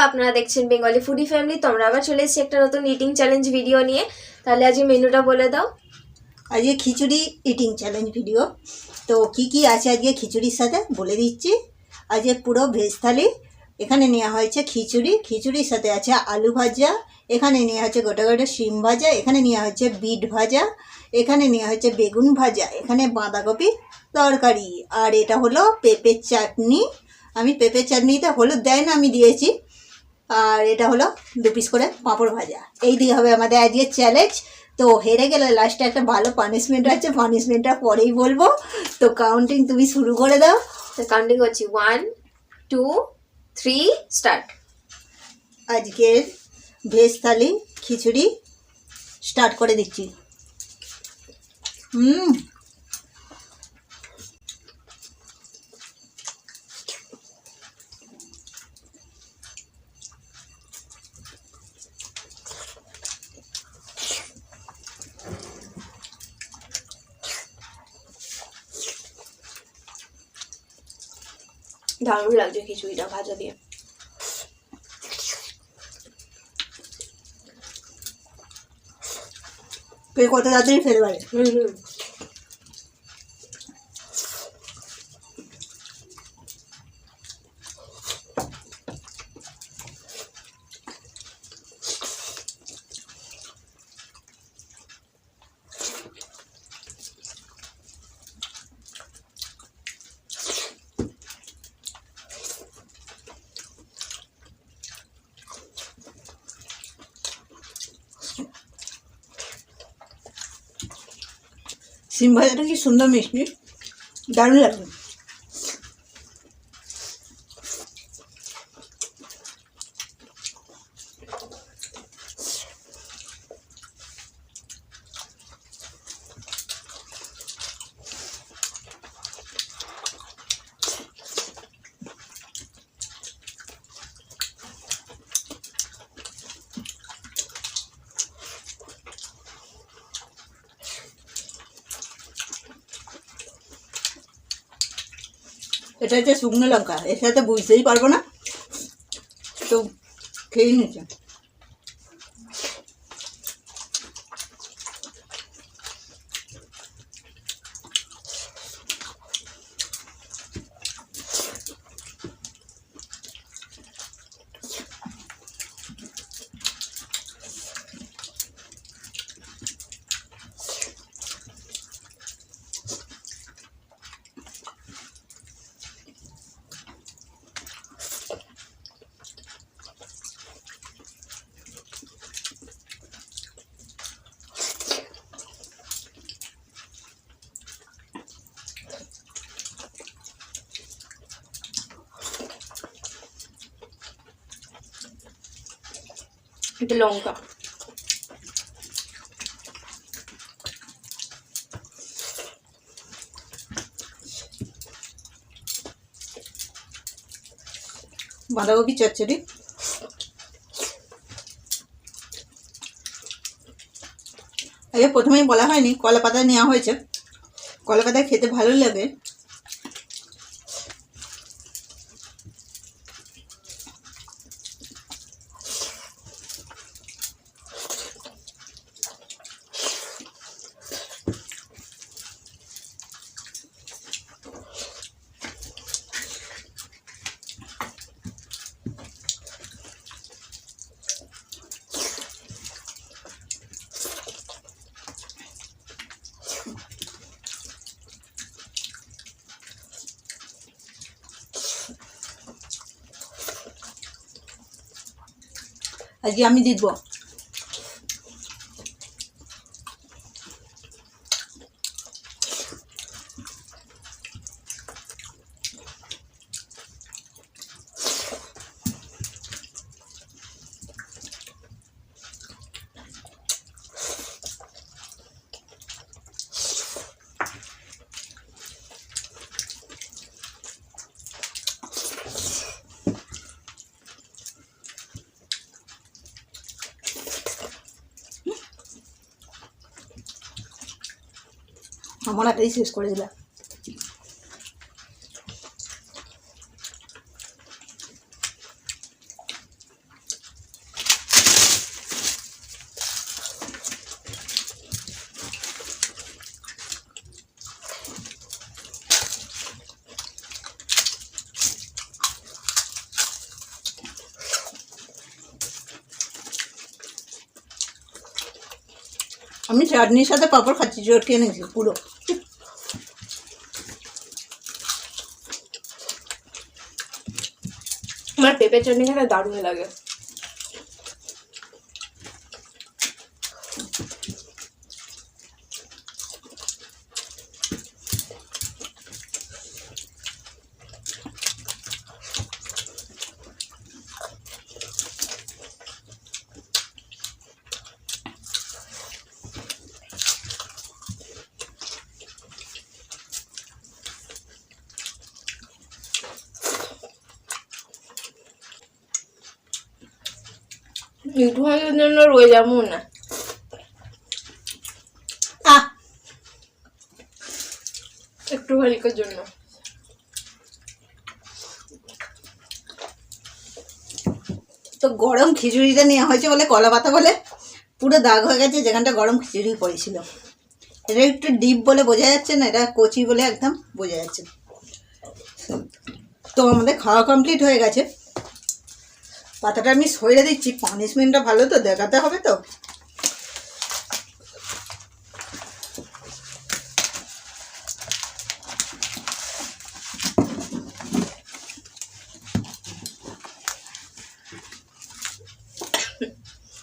আপনারা দেখছেন Bengali foodie family. তোমরা আবার চলে এসেছি একটা নতুন ইটিং চ্যালেঞ্জ ভিডিও নিয়ে। তাহলে আজকে মেনুটা বলে দাও। আজকে খিচুড়ি ইটিং চ্যালেঞ্জ ভিডিও। তো কি আছে আজকে খিচুড়ির সাথে বলে দিচ্ছি। আজকে পুরো ভেজ থালি। এখানে নেওয়া হয়েছে খিচুড়ি, খিচুড়ির সাথে আছে আলু ভাজা, এখানে নেওয়া হচ্ছে গোটা গোটা শিম ভাজা, এখানে নেওয়া হচ্ছে বিট ভাজা, এখানে নেওয়া হচ্ছে বেগুন ভাজা, এখানে বাঁধাকপি তরকারি, আর এটা হলো পেঁপের চাটনি। আমি পেঁপের চাটনিতে হলুদ দেয় না, আমি দিয়েছি। আর এটা হলো 2 পিস করে পাঁপড় ভাজা। এই দিয়ে হবে আমাদের আজকের চ্যালেঞ্জ। তো হেরে গেলে লাস্টে একটা ভালো পানিশমেন্ট আছে, পানিশমেন্টটা পরেই বলবো। তো কাউন্টিং তুমি শুরু করে দাও। তো কাউন্টিং করছি 1 2 3 স্টার্ট। আজকের ভেজ থালি খিচুড়ি স্টার্ট করে দিচ্ছি। দারুণ লাগছে খিচুড়িটা ভাজা দিয়ে। কত তাড়াতাড়ি ফেলে পারে। সিম ভাজাটা কি সুন্দর মিষ্টি, দারুণ লাগবে। এটা হচ্ছে শুকনো লঙ্কা, এর সাথে বুঝতেই পারবো না, তো খেয়ে নিচ্ছে। এটা লঙ্কা। বাঁধাকপি চচ্চড়ি। আগে প্রথমেই বলা হয়নি, কলা পাতা নেওয়া হয়েছে। কলা পাতা খেতে ভালো লাগে। আজকে আমি জিতবো। আমার এটাই শেষ করে দিলাম। আমি চাটনির সাথে পাঁপড় খাচ্ছি, চটকে নিয়েছি পুরো। আমার পেঁপে চাটনি খেতে দারুণ লাগে। একটুখানির জন্য রয়ে যাবো না। আহ একটুখানির জন্য। তো গরম খিচুড়িটা নেওয়া হয়েছে বলে কলা পাতা বলে পুরো দাগ হয়ে গেছে যেখানটা গরম খিচুড়ি পড়েছিল। এটা একটু ডিপ বলে বোঝা যাচ্ছে না, এটা কচি বলে একদম বোঝা যাচ্ছে। তো আমাদের খাওয়া কমপ্লিট হয়ে গেছে। পাতাটা আমি সরিয়ে দিচ্ছি, পানিশমেন্টটা ভালো তো দেখাতে হবে তো।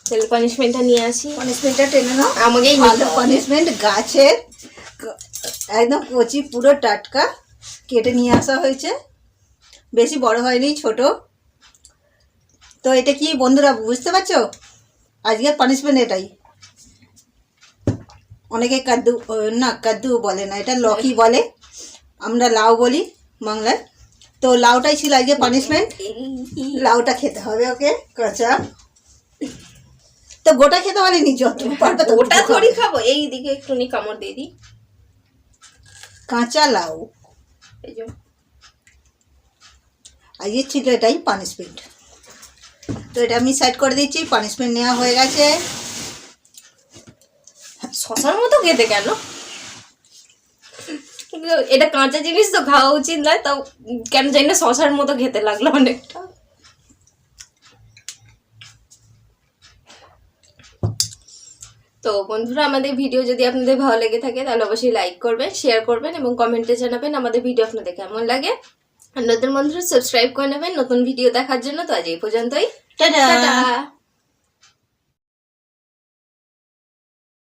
তাহলে পানিশমেন্টটা নিয়ে আসি। পানিশমেন্টটা টেনে নাও। আমাকেই ভালো পানিশমেন্ট, গাছের একদম কচি পুরো টাটকা কেটে নিয়ে আসা হয়েছে, বেশি বড় হয়নি, ছোট। তো এটা কি বন্ধুরা বুঝতে পারছো? আজকের পানিশমেন্ট এটাই। অনেকে কাদ্দু, না কাদ্দু বলে না, এটা লকি বলে, আমরা লাউ বলি বাংলায়। তো লাউটাই ছিল আজকে পানিশমেন্ট। লাউটা খেতে হবে ওকে কাঁচা। তো গোটা খেতে পারিনি, যত পারবে তো ওটা থোড়ি খাবো। এই দিকে একটু নি কামড় দিয়ে দিই। কাঁচা লাউ এই যে আজকে ছিল এটাই পানিশমেন্ট। তো এটা আমি সাইড করে দিচ্ছি, পানিশমেন্ট নেওয়া হয়ে গেছে। শশার মতো খেতে কেন? এটা কাঁচা জিনিস তো খাওয়া উচিত নয়, তাও কেন জানি না শশার মতো খেতে লাগলো অনেকটা। তো বন্ধুরা, আমাদের ভিডিও যদি আপনাদের ভালো লেগে থাকে তাহলে অবশ্যই লাইক করবেন, শেয়ার করবেন এবং কমেন্টে জানাবেন আমাদের ভিডিও আপনাদের কেমন লাগে। আর নতুন বন্ধুরা সাবস্ক্রাইব করে নেবেন নতুন ভিডিও দেখার জন্য। তো আজ এই পর্যন্তই, টাটা। টাটা।